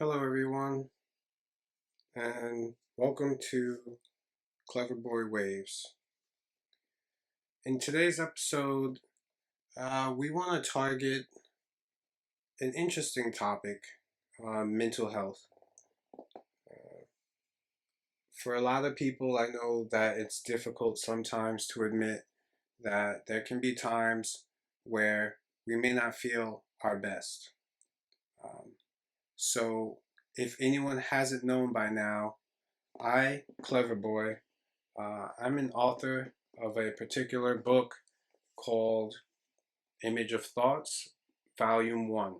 Hello, everyone, and welcome to Clever Boy Waves. In today's episode, we want to target an interesting topic, mental health. For a lot of people, I know that it's difficult sometimes to admit that there can be times where we may not feel our best. Um, so, if anyone hasn't known by now, Clever Boy, I'm an author of a particular book called Image of Thoughts, Volume 1.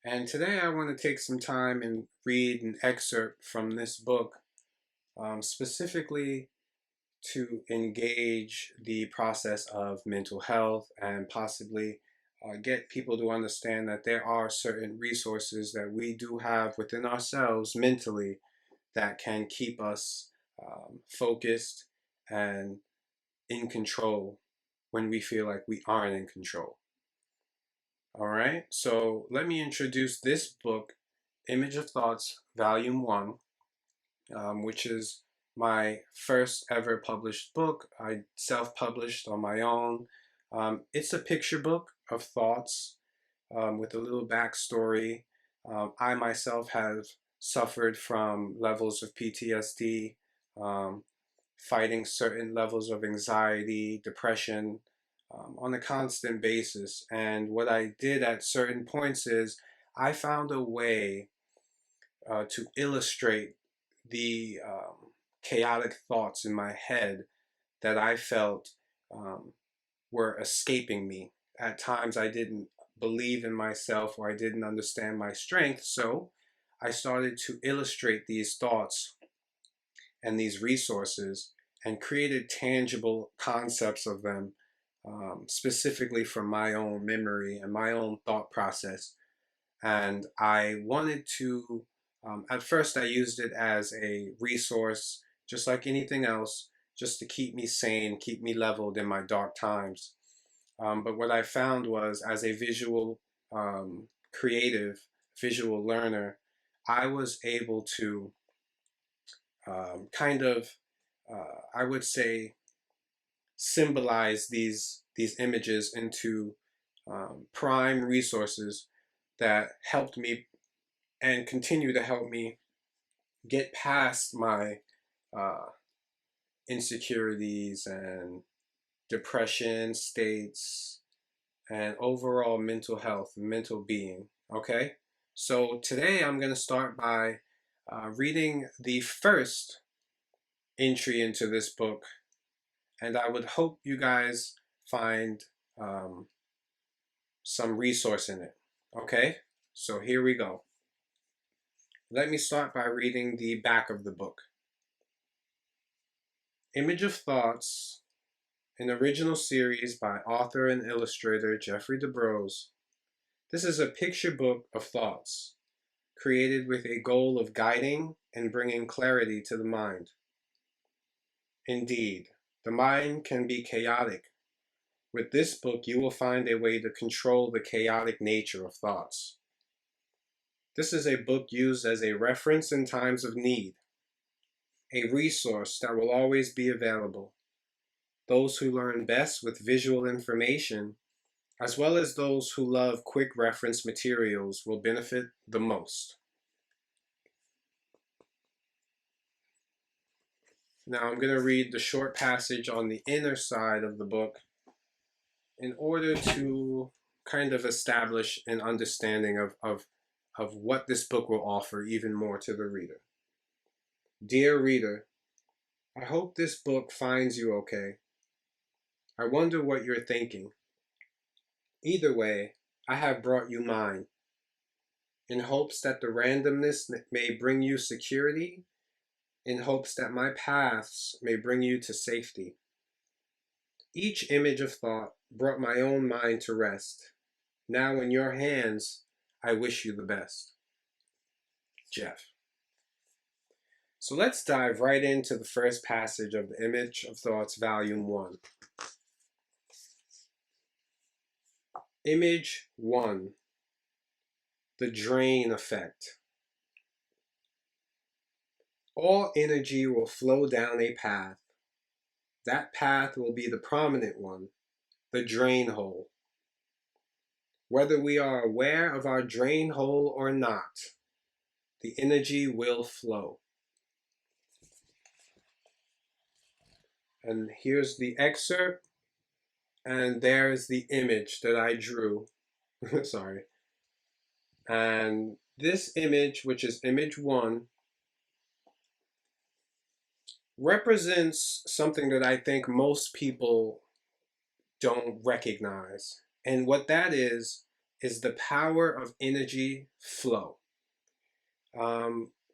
And today I want to take some time and read an excerpt from this book, specifically to engage the process of mental health and possibly get people to understand that there are certain resources that we do have within ourselves mentally that can keep us focused and in control when we feel like we aren't in control. All right, so let me introduce this book, Image of Thoughts, Volume 1, which is my first ever published book. I self-published on my own. It's a picture book of thoughts with a little backstory. I myself have suffered from levels of PTSD, um, fighting certain levels of anxiety, depression on a constant basis. And what I did at certain points is I found a way to illustrate the chaotic thoughts in my head that I felt were escaping me. At times I didn't believe in myself or I didn't understand my strength, so I started to illustrate these thoughts and these resources and created tangible concepts of them, specifically from my own memory and my own thought process. And I wanted to, at first, I used it as a resource, just like anything else, just to keep me sane, keep me leveled in my dark times. But what I found was, as a visual, creative, visual learner, I was able to kind of, I would say, symbolize these images into prime resources that helped me and continue to help me get past my uh, insecurities and depression states and overall mental health, mental being. Okay, so today I'm going to start by reading the first entry into this book, and I would hope you guys find um, some resource in it. Okay, so here we go. Let me start by reading the back of the book. Image of Thoughts, an original series by author and illustrator Jeffery Debrosse. This is a picture book of thoughts, created with a goal of guiding and bringing clarity to the mind. Indeed, the mind can be chaotic. With this book, you will find a way to control the chaotic nature of thoughts. This is a book used as a reference in times of need, a resource that will always be available. Those who learn best with visual information, as well as those who love quick reference materials, will benefit the most. Now I'm going to read the short passage on the inner side of the book in order to kind of establish an understanding of what this book will offer even more to the reader. Dear reader, I hope this book finds you okay. I wonder what you're thinking. Either way, I have brought you mine, in hopes that the randomness may bring you security, in hopes that my paths may bring you to safety. Each image of thought brought my own mind to rest. Now in your hands, I wish you the best. Jeff. So let's dive right into the first passage of the Image of Thoughts, Volume 1. Image 1. the drain effect. All energy will flow down a path. That path will be the prominent one, the drain hole. Whether we are aware of our drain hole or not, the energy will flow. And here's the excerpt, and there's the image that I drew. Sorry. And this image, which is image 1, represents something that I think most people don't recognize. And what that is the power of energy flow.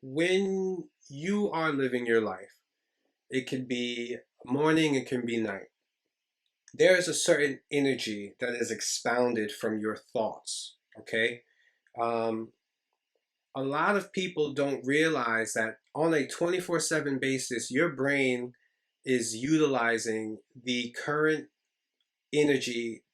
When you are living your life, it could be morning, it can be night. There is a certain energy that is expounded from your thoughts, okay? A lot of people don't realize that on a 24/7 basis, your brain is utilizing the current energy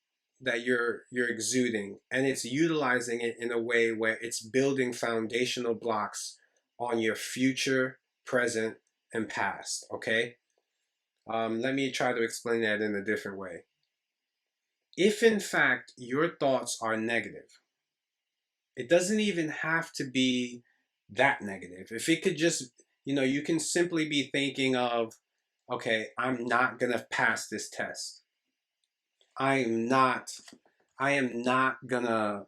that you're exuding, and it's utilizing it in a way where it's building foundational blocks on your future, present, and past. Okay, let me try to explain that in a different way. If in fact your thoughts are negative, it doesn't even have to be that negative. If it could just, you can simply be thinking of, okay, I'm not gonna pass this test. I am not gonna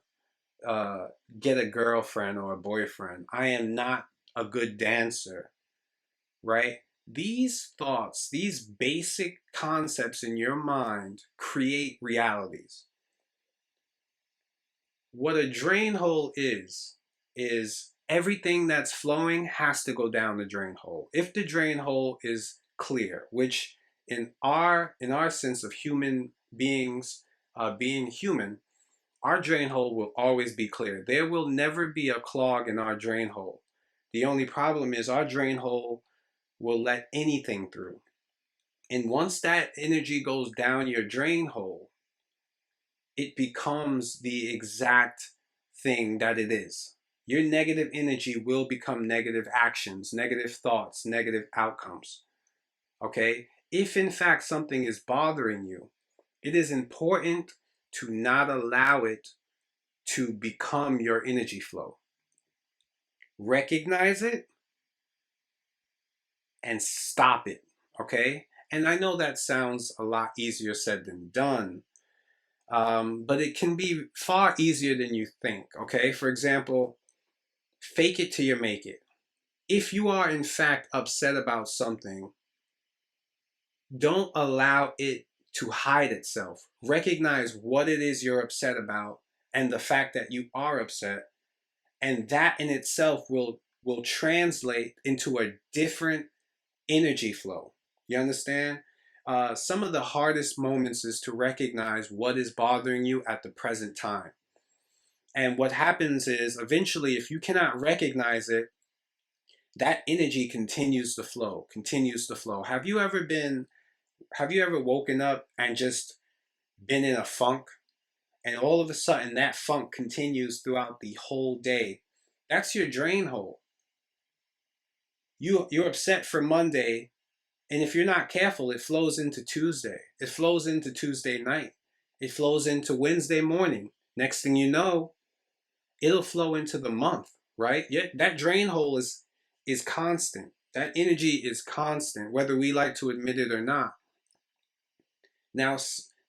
get a girlfriend or a boyfriend. I am not a good dancer, right? These thoughts, these basic concepts in your mind create realities. What a drain hole is everything that's flowing has to go down the drain hole. If the drain hole is clear, which in our sense of human beings, being human, our drain hole will always be clear. There will never be a clog in our drain hole. The only problem is our drain hole will let anything through. And once that energy goes down your drain hole, it becomes the exact thing that it is. Your negative energy will become negative actions, negative thoughts, negative outcomes. Okay? If in fact something is bothering you, it is important to not allow it to become your energy flow. Recognize it and stop it. Okay? And I know that sounds a lot easier said than done, but it can be far easier than you think. Okay? For example, fake it till you make it. If you are in fact upset about something, don't allow it to hide itself. Recognize what it is you're upset about and the fact that you are upset, and that in itself will translate into a different energy flow. You understand? Some of the hardest moments is to recognize what is bothering you at the present time. And what happens is eventually, if you cannot recognize it, that energy continues to flow, continues to flow. Have you ever woken up and just been in a funk, and all of a sudden that funk continues throughout the whole day? That's your drain hole. You're upset for Monday, and if you're not careful, it flows into Tuesday. It flows into Tuesday night. It flows into Wednesday morning. Next thing you know, it'll flow into the month, right? Yeah, that drain hole is constant. That energy is constant, whether we like to admit it or not. Now,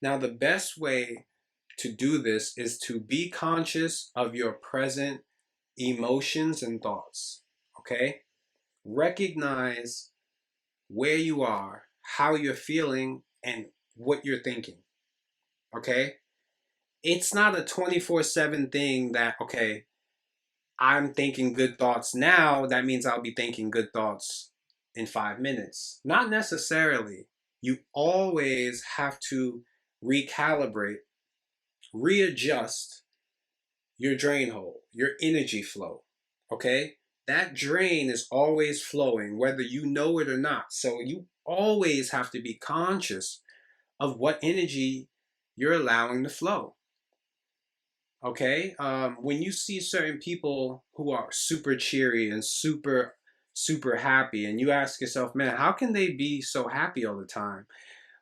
the best way to do this is to be conscious of your present emotions and thoughts. Okay? Recognize where you are, how you're feeling, and what you're thinking. Okay? It's not a 24/7 thing that, okay, I'm thinking good thoughts now, that means I'll be thinking good thoughts in 5 minutes. Not necessarily. You always have to recalibrate, readjust your drain hole, your energy flow. Okay? That drain is always flowing, whether you know it or not. So you always have to be conscious of what energy you're allowing to flow. Okay, when you see certain people who are super cheery and super happy, and you ask yourself, man, how can they be so happy all the time?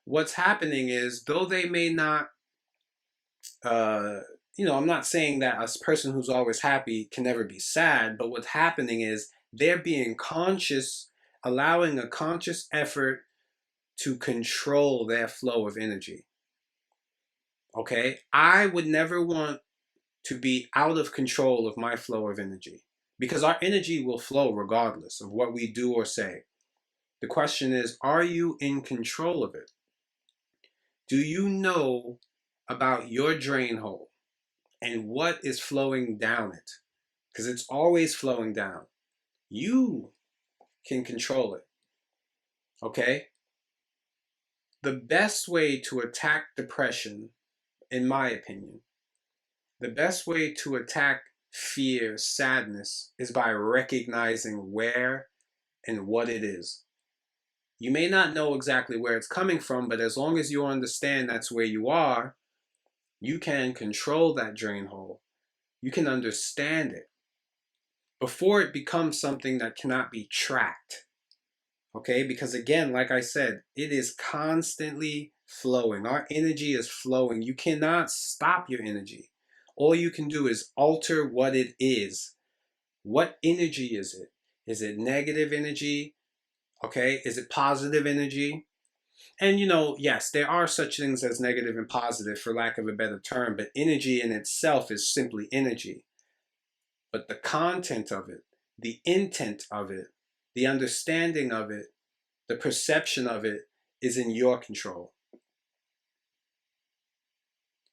What's happening is, though they may not, uh, I'm not saying that a person who's always happy can never be sad, but what's happening is they're being conscious, allowing a conscious effort to control their flow of energy. Okay, I would never want to be out of control of my flow of energy, because our energy will flow regardless of what we do or say. The question is, are you in control of it? Do you know about your drain hole and what is flowing down it? Because it's always flowing down. You can control it. Okay? The best way to attack depression, in my opinion, the best way to attack fear, sadness, is by recognizing where and what it is. You may not know exactly where it's coming from, but as long as you understand that's where you are, you can control that drain hole. You can understand it before it becomes something that cannot be tracked. Okay? Because again, like I said, it is constantly flowing. Our energy is flowing. You cannot stop your energy. All you can do is alter what it is. What energy is it? Is it negative energy? Okay? Is it positive energy? And yes, there are such things as negative and positive, for lack of a better term, but energy in itself is simply energy. But the content of it, the intent of it, the understanding of it, the perception of it is in your control.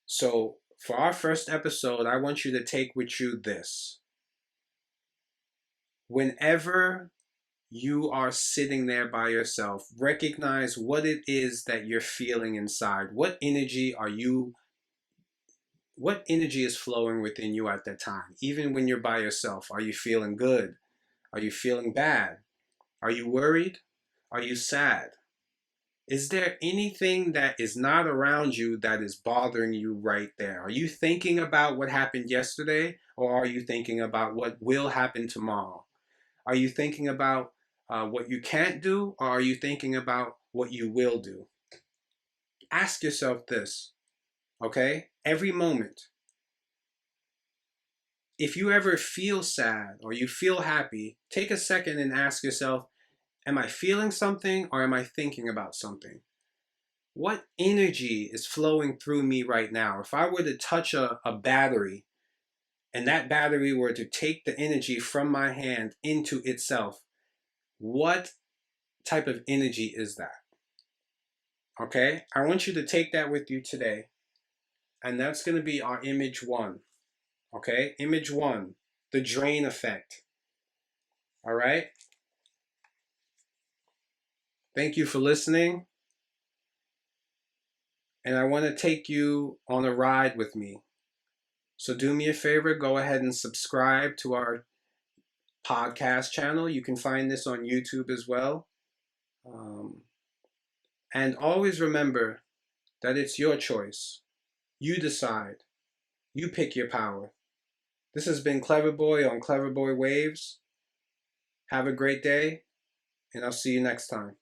So, for our first episode, I want you to take with you this. Whenever you are sitting there by yourself, recognize what it is that you're feeling inside. What energy is flowing within you at that time? Even when you're by yourself, are you feeling good? Are you feeling bad? Are you worried? Are you sad? Is there anything that is not around you that is bothering you right there? Are you thinking about what happened yesterday, or are you thinking about what will happen tomorrow? Are you thinking about what you can't do, or are you thinking about what you will do? Ask yourself this, okay? Every moment. If you ever feel sad or you feel happy, take a second and ask yourself, am I feeling something or am I thinking about something? What energy is flowing through me right now? If I were to touch a battery and that battery were to take the energy from my hand into itself, what type of energy is that? Okay? I want you to take that with you today. And that's going to be our image one. Okay? Image one, the drain effect. All right? Thank you for listening. And I want to take you on a ride with me. So do me a favor, go ahead and subscribe to our podcast channel. You can find this on YouTube as well. And always remember that it's your choice. You decide. You pick your power. This has been Clever Boy on Clever Boy Waves. Have a great day, and I'll see you next time.